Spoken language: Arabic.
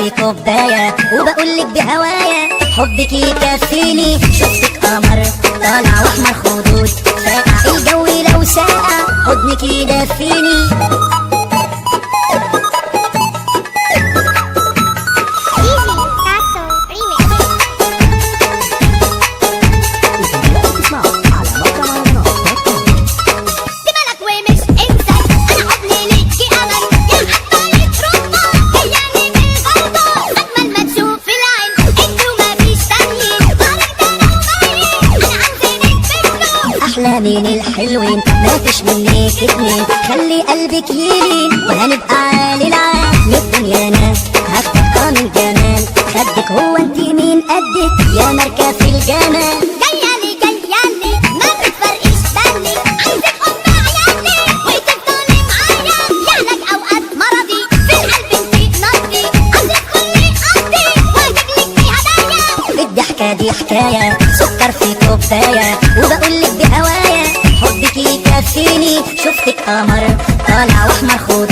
في كوباية وبقولك بهوايا حبك يكفيني. شفتك قمر طالع واحمر خدود ساقع الجو لو ساقع حضنك يدفيني. أحلامين الحلوين مافيش منك اتنين، خلي قلبك يلين وهنبقى عالي العال. من الدنيا ناس هفتقى من جمال خدك، هو انت مين قدك يا مركز في الجمال. جايالي جايالي ما بتفرقيش بالي، عايزك أم عيالي وتفضلي معايا. يعلق أوقات مرضي في القلب انتي نبضي، عايزك كلي قصدي وهجيبلك في هدايا. الضحكة دي حكاية سكر في كوباية وبقولك بهوايا حبك يكفيني. شفتك قمر طالع واحمر خدود